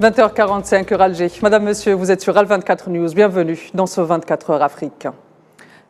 20h45 heure Alger. Madame, Monsieur, vous êtes sur Al24 News. Bienvenue dans ce 24 heures Afrique.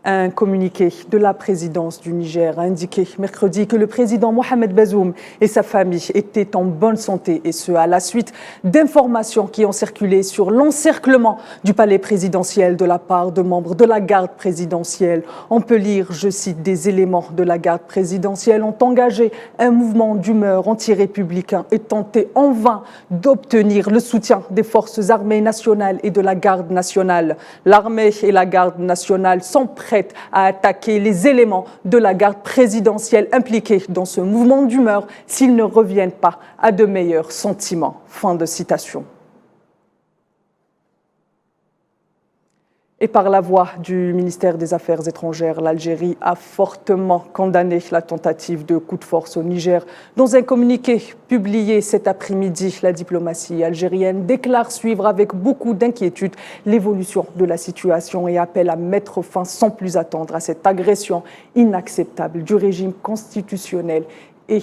Un communiqué de la présidence du Niger a indiqué mercredi que le président Mohamed Bazoum et sa famille étaient en bonne santé, et ce à la suite d'informations qui ont circulé sur l'encerclement du palais présidentiel de la part de membres de la garde présidentielle. On peut lire, je cite, des éléments de la garde présidentielle ont engagé un mouvement d'humeur anti-républicain et tenté en vain d'obtenir le soutien des forces armées nationales et de la garde nationale. L'armée et la garde nationale sont prêtes à attaquer les éléments de la garde présidentielle impliqués dans ce mouvement d'humeur s'ils ne reviennent pas à de meilleurs sentiments. Fin de citation. Et par la voix du ministère des Affaires étrangères, l'Algérie a fortement condamné la tentative de coup de force au Niger. Dans un communiqué publié cet après-midi, la diplomatie algérienne déclare suivre avec beaucoup d'inquiétude l'évolution de la situation et appelle à mettre fin sans plus attendre à cette agression inacceptable du régime constitutionnel et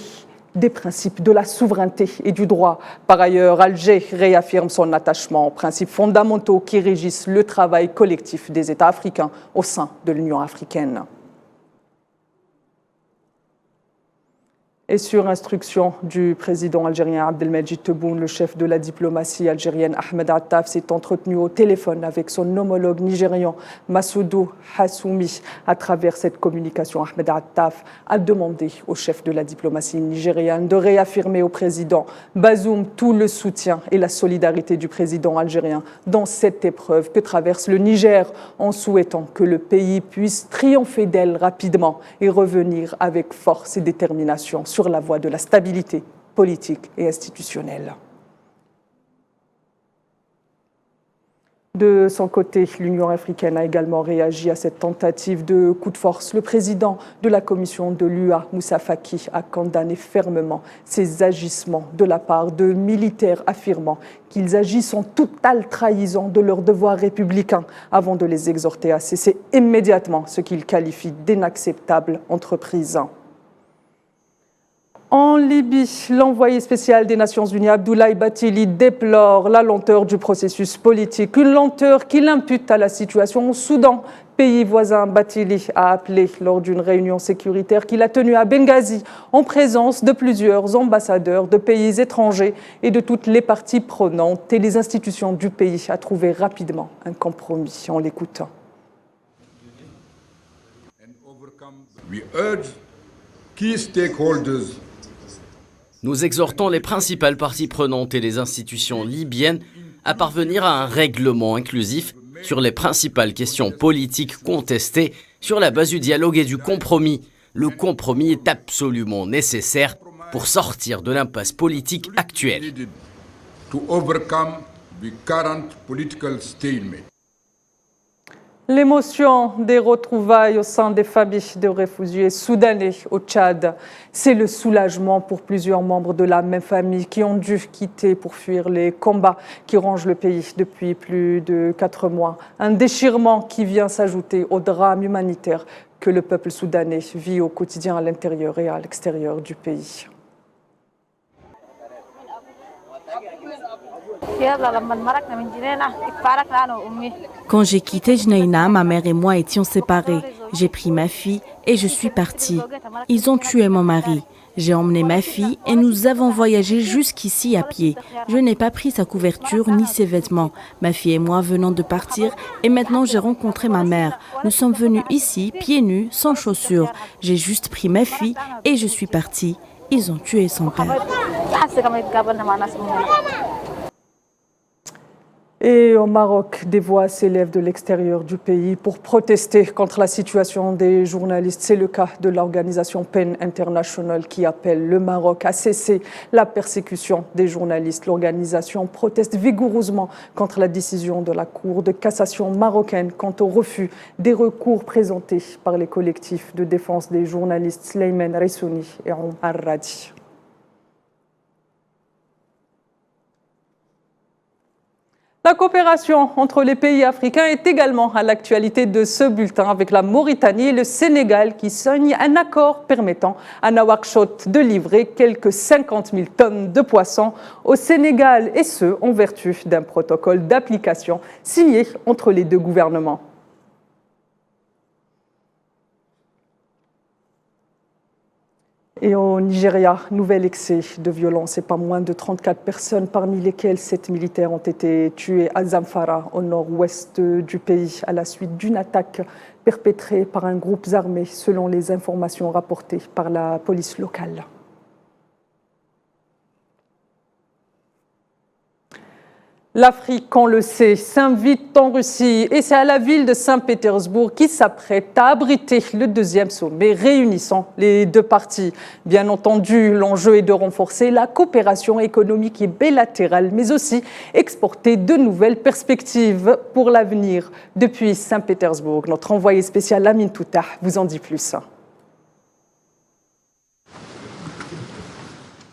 des principes de la souveraineté et du droit. Par ailleurs, Alger réaffirme son attachement aux principes fondamentaux qui régissent le travail collectif des États africains au sein de l'Union africaine. Et sur instruction du président algérien Abdelmajid Tebboune, le chef de la diplomatie algérienne Ahmed Attaf s'est entretenu au téléphone avec son homologue nigérian Massoudou Hassoumi. À travers cette communication, Ahmed Attaf a demandé au chef de la diplomatie nigérienne de réaffirmer au président Bazoum tout le soutien et la solidarité du président algérien dans cette épreuve que traverse le Niger, en souhaitant que le pays puisse triompher d'elle rapidement et revenir avec force et détermination sur la voie de la stabilité politique et institutionnelle. De son côté, l'Union africaine a également réagi à cette tentative de coup de force. Le président de la commission de l'UA, Moussa Faki, a condamné fermement ces agissements de la part de militaires affirmant qu'ils agissent en totale trahison de leurs devoirs républicains avant de les exhorter à cesser immédiatement ce qu'il qualifie d'inacceptable entreprise. En Libye, l'envoyé spécial des Nations Unies, Abdoulaye Bathily, déplore la lenteur du processus politique, une lenteur qu'il impute à la situation au Soudan, pays voisin. Bathily a appelé lors d'une réunion sécuritaire qu'il a tenue à Benghazi, en présence de plusieurs ambassadeurs de pays étrangers et de toutes les parties prenantes et les institutions du pays, à trouver rapidement un compromis. En l'écoutant. We urge key stakeholders. Nous exhortons les principales parties prenantes et les institutions libyennes à parvenir à un règlement inclusif sur les principales questions politiques contestées sur la base du dialogue et du compromis. Le compromis est absolument nécessaire pour sortir de l'impasse politique actuelle. L'émotion des retrouvailles au sein des familles de réfugiés soudanais au Tchad, c'est le soulagement pour plusieurs membres de la même famille qui ont dû quitter pour fuir les combats qui rongent le pays depuis plus de 4 mois. Un déchirement qui vient s'ajouter au drame humanitaire que le peuple soudanais vit au quotidien à l'intérieur et à l'extérieur du pays. Quand j'ai quitté Jnaïna, ma mère et moi étions séparés. J'ai pris ma fille et je suis partie. Ils ont tué mon mari. J'ai emmené ma fille et nous avons voyagé jusqu'ici à pied. Je n'ai pas pris sa couverture ni ses vêtements. Ma fille et moi venons de partir et maintenant j'ai rencontré ma mère. Nous sommes venus ici, pieds nus, sans chaussures. J'ai juste pris ma fille et je suis partie. Ils ont tué son père. Et au Maroc, des voix s'élèvent de l'extérieur du pays pour protester contre la situation des journalistes. C'est le cas de l'organisation PEN International qui appelle le Maroc à cesser la persécution des journalistes. L'organisation proteste vigoureusement contre la décision de la Cour de cassation marocaine quant au refus des recours présentés par les collectifs de défense des journalistes Sleiman Ressouni et Omar Radi. La coopération entre les pays africains est également à l'actualité de ce bulletin avec la Mauritanie et le Sénégal qui signent un accord permettant à Nouakchott de livrer quelques 50 000 tonnes de poissons au Sénégal et ce en vertu d'un protocole d'application signé entre les deux gouvernements. Et au Nigeria, nouvel excès de violence et pas moins de 34 personnes, parmi lesquelles 7 militaires ont été tués à Zamfara, au nord-ouest du pays, à la suite d'une attaque perpétrée par un groupe armé, selon les informations rapportées par la police locale. L'Afrique, on le sait, s'invite en Russie et c'est à la ville de Saint-Pétersbourg qui s'apprête à abriter le deuxième sommet réunissant les deux parties. Bien entendu, l'enjeu est de renforcer la coopération économique et bilatérale, mais aussi exporter de nouvelles perspectives pour l'avenir. Depuis Saint-Pétersbourg, notre envoyé spécial Amine Touta vous en dit plus.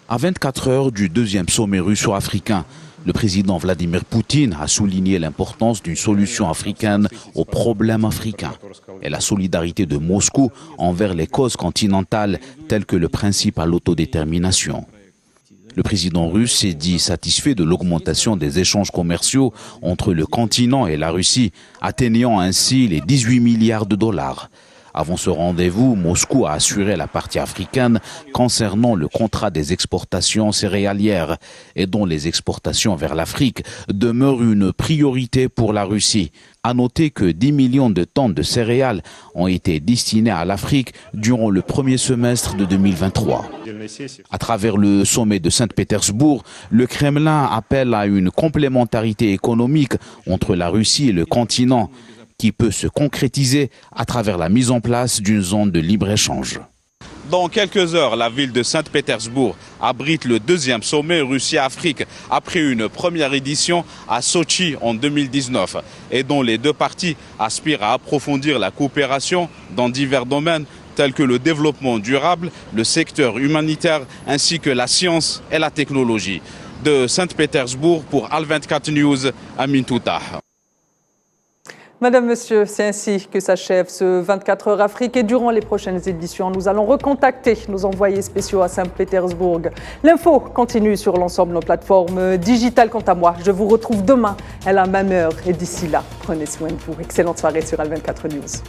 À 24 heures du deuxième sommet russo-africain, le président Vladimir Poutine a souligné l'importance d'une solution africaine aux problèmes africains et la solidarité de Moscou envers les causes continentales telles que le principe à l'autodétermination. Le président russe s'est dit satisfait de l'augmentation des échanges commerciaux entre le continent et la Russie, atteignant ainsi les 18 milliards de dollars. Avant ce rendez-vous, Moscou a assuré la partie africaine concernant le contrat des exportations céréalières et dont les exportations vers l'Afrique demeurent une priorité pour la Russie. À noter que 10 millions de tonnes de céréales ont été destinées à l'Afrique durant le premier semestre de 2023. À travers le sommet de Saint-Pétersbourg, le Kremlin appelle à une complémentarité économique entre la Russie et le continent, qui peut se concrétiser à travers la mise en place d'une zone de libre-échange. Dans quelques heures, la ville de Saint-Pétersbourg abrite le deuxième sommet Russie-Afrique après une première édition à Sochi en 2019 et dont les deux parties aspirent à approfondir la coopération dans divers domaines tels que le développement durable, le secteur humanitaire ainsi que la science et la technologie. De Saint-Pétersbourg pour Al24 News, Amine Touta. Madame, Monsieur, c'est ainsi que s'achève ce 24 heures Afrique et durant les prochaines éditions, nous allons recontacter nos envoyés spéciaux à Saint-Pétersbourg. L'info continue sur l'ensemble de nos plateformes digitales. Quant à moi, je vous retrouve demain à la même heure et d'ici là, prenez soin de vous. Excellente soirée sur Al24 News.